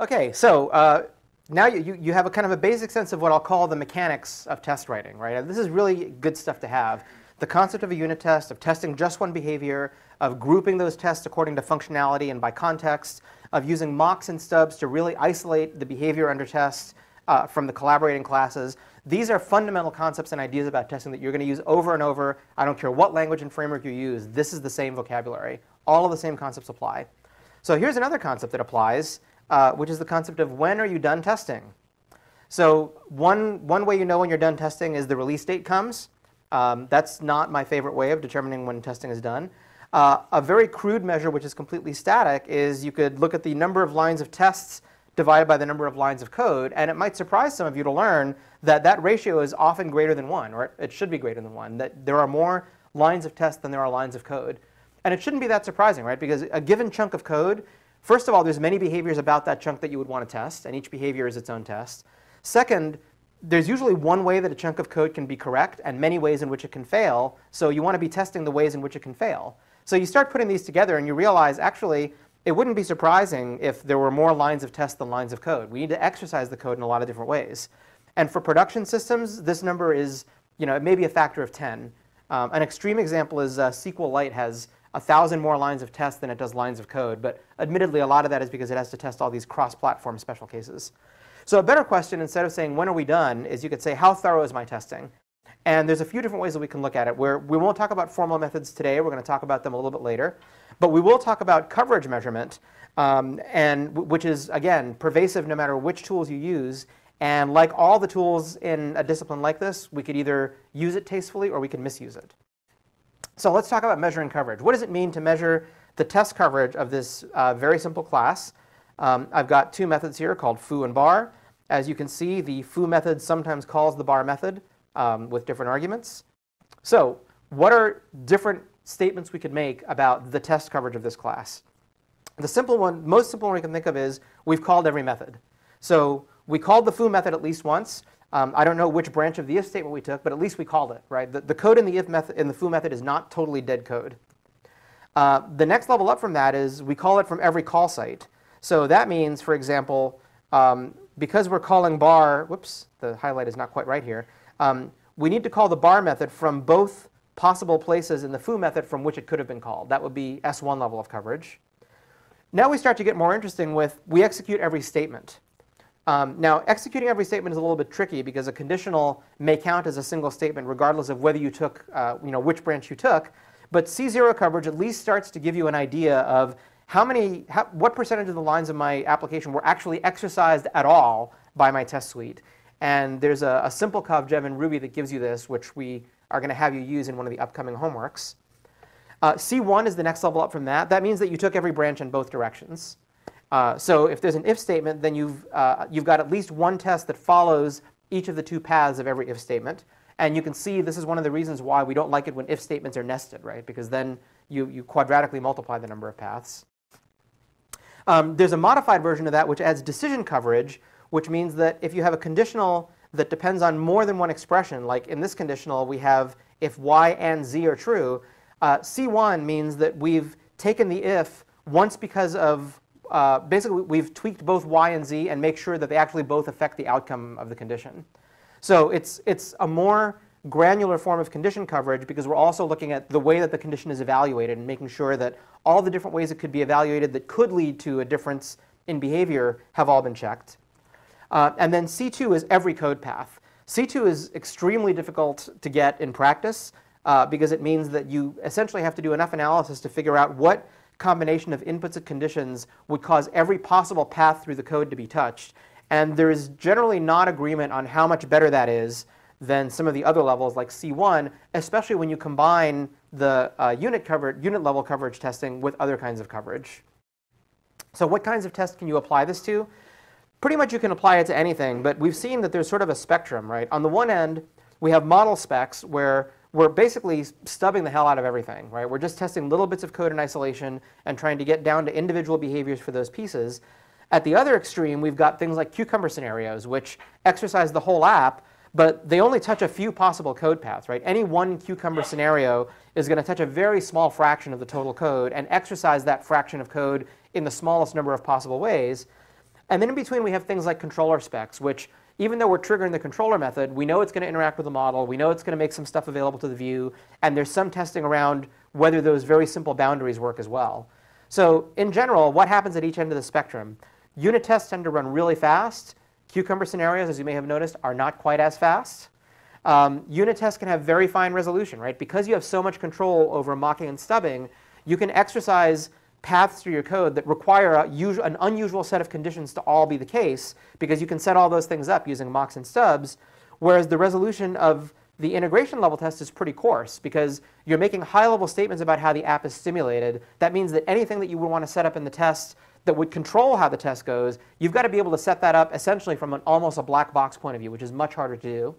Okay, so now you have a kind of a basic sense of what I'll call the mechanics of test writing, right? And this is really good stuff to have. The concept of a unit test, of testing just one behavior, of grouping those tests according to functionality and by context, of using mocks and stubs to really isolate the behavior under test from the collaborating classes. These are fundamental concepts and ideas about testing that you're going to use over and over. I don't care what language and framework you use. This is the same vocabulary. All of the same concepts apply. So here's another concept that applies, which is the concept of when are you done testing? So one way you know when you're done testing is the release date comes. That's not my favorite way of determining when testing is done. A very crude measure, which is completely static, is you could look at the number of lines of tests divided by the number of lines of code, and it might surprise some of you to learn that that ratio is often greater than 1, or it should be greater than 1, that there are more lines of tests than there are lines of code. And it shouldn't be that surprising, right? Because a given chunk of code, first of all, there's many behaviors about that chunk that you would want to test, and each behavior is its own test. Second, there's usually one way that a chunk of code can be correct and many ways in which it can fail, so you want to be testing the ways in which it can fail. So you start putting these together and you realize, actually, it wouldn't be surprising if there were more lines of tests than lines of code. We need to exercise the code in a lot of different ways. And for production systems, this number is, it may be a factor of 10. An extreme example is SQLite has 1,000 more lines of tests than it does lines of code. But admittedly, a lot of that is because it has to test all these cross-platform special cases. So a better question, instead of saying, when are we done, is you could say, how thorough is my testing? And there's a few different ways that we can look at it. We won't talk about formal methods today. We're going to talk about them a little bit later. But we will talk about coverage measurement, which is, again, pervasive no matter which tools you use. And like all the tools in a discipline like this, we could either use it tastefully or we can misuse it. So let's talk about measuring coverage. What does it mean to measure the test coverage of this very simple class? I've got two methods here called foo and bar. As you can see, the foo method sometimes calls the bar method with different arguments. So what are different statements we could make about the test coverage of this class? The simple one, most simple one we can think of is we've called every method. So we called the foo method at least once. I don't know which branch of the if statement we took, but at least we called it, right? The code in the if method, in the foo method, is not totally dead code. The next level up from that is we call it from every call site. So that means, for example, because we're calling bar, whoops, the highlight is not quite right here. We need to call the bar method from both possible places in the foo method from which it could have been called. That would be S1 level of coverage. Now we start to get more interesting with we execute every statement. Now, executing every statement is a little bit tricky because a conditional may count as a single statement regardless of whether you took, which branch you took. But C0 coverage at least starts to give you an idea of what percentage of the lines of my application were actually exercised at all by my test suite. And there's a simple conv in Ruby that gives you this, which we are going to have you use in one of the upcoming homeworks. C1 is the next level up from that. That means that you took every branch in both directions. So if there's an if statement, then you've got at least one test that follows each of the two paths of every if statement. And you can see this is one of the reasons why we don't like it when if statements are nested, right? Because then you quadratically multiply the number of paths. There's a modified version of that which adds decision coverage, which means that if you have a conditional that depends on more than one expression, like in this conditional we have if y and z are true, C1 means that we've taken the if once because of, basically we've tweaked both y and z and make sure that they actually both affect the outcome of the condition. So it's a more granular form of condition coverage because we're also looking at the way that the condition is evaluated and making sure that all the different ways it could be evaluated that could lead to a difference in behavior have all been checked. And then C2 is every code path. C2 is extremely difficult to get in practice because it means that you essentially have to do enough analysis to figure out what combination of inputs and conditions would cause every possible path through the code to be touched. And there is generally not agreement on how much better that is than some of the other levels like C1, especially when you combine the unit level coverage testing with other kinds of coverage. So what kinds of tests can you apply this to? Pretty much you can apply it to anything, but we've seen that there's sort of a spectrum, right? On the one end, we have model specs where we're basically stubbing the hell out of everything, right? We're just testing little bits of code in isolation and trying to get down to individual behaviors for those pieces. At the other extreme, we've got things like cucumber scenarios, which exercise the whole app, but they only touch a few possible code paths, right? Any one cucumber scenario is going to touch a very small fraction of the total code and exercise that fraction of code in the smallest number of possible ways. And then in between, we have things like controller specs, which even though we're triggering the controller method, we know it's going to interact with the model. We know it's going to make some stuff available to the view. And there's some testing around whether those very simple boundaries work as well. So in general, what happens at each end of the spectrum? Unit tests tend to run really fast. Cucumber scenarios, as you may have noticed, are not quite as fast. Unit tests can have very fine resolution, right? Because you have so much control over mocking and stubbing, you can exercise paths through your code that require an unusual set of conditions to all be the case, because you can set all those things up using mocks and stubs, whereas the resolution of the integration level test is pretty coarse, because you're making high-level statements about how the app is stimulated. That means that anything that you would want to set up in the test that would control how the test goes, you've got to be able to set that up essentially from almost a black box point of view, which is much harder to do.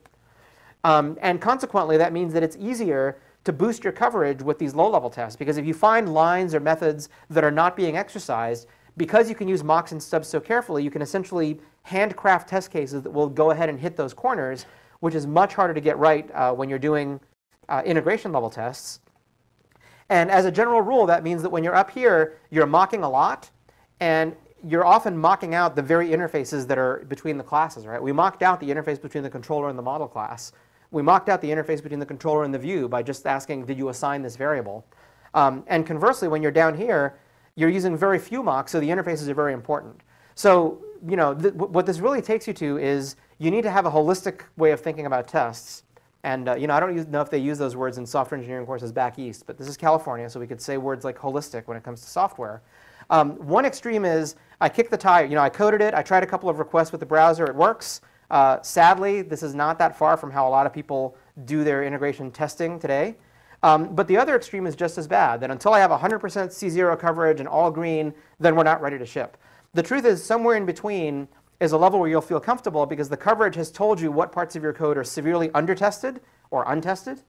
And consequently, that means that it's easier to boost your coverage with these low-level tests, because if you find lines or methods that are not being exercised, because you can use mocks and stubs so carefully, you can essentially handcraft test cases that will go ahead and hit those corners, which is much harder to get right when you're doing integration level tests. And as a general rule, that means that when you're up here, you're mocking a lot, and you're often mocking out the very interfaces that are between the classes, right? We mocked out the interface between the controller and the model class. We mocked out the interface between the controller and the view by just asking, did you assign this variable? And conversely, when you're down here, you're using very few mocks, so the interfaces are very important. So what this really takes you to is you need to have a holistic way of thinking about tests. And I don't know if they use those words in software engineering courses back east, but this is California, so we could say words like holistic when it comes to software. One extreme is I kick the tire. I coded it. I tried a couple of requests with the browser. It works. Sadly, this is not that far from how a lot of people do their integration testing today. But the other extreme is just as bad, that until I have 100% C0 coverage and all green, then we're not ready to ship. The truth is, somewhere in between is a level where you'll feel comfortable because the coverage has told you what parts of your code are severely under-tested or untested.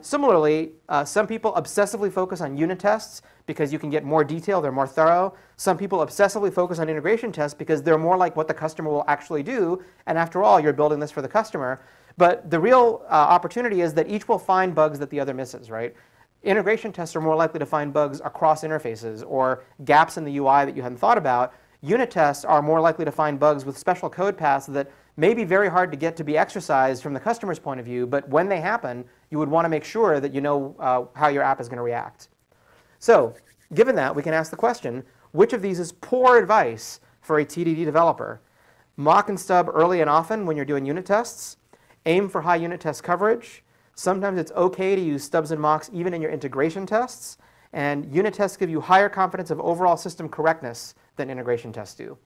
Similarly, some people obsessively focus on unit tests because you can get more detail, they're more thorough. Some people obsessively focus on integration tests because they're more like what the customer will actually do, and after all, you're building this for the customer. But the real opportunity is that each will find bugs that the other misses, right? Integration tests are more likely to find bugs across interfaces or gaps in the UI that you hadn't thought about. Unit tests are more likely to find bugs with special code paths that may be very hard to get to be exercised from the customer's point of view, but when they happen, you would want to make sure that you know how your app is going to react. So, given that, we can ask the question, which of these is poor advice for a TDD developer? Mock and stub early and often when you're doing unit tests. Aim for high unit test coverage. Sometimes it's OK to use stubs and mocks even in your integration tests. And unit tests give you higher confidence of overall system correctness than integration tests do.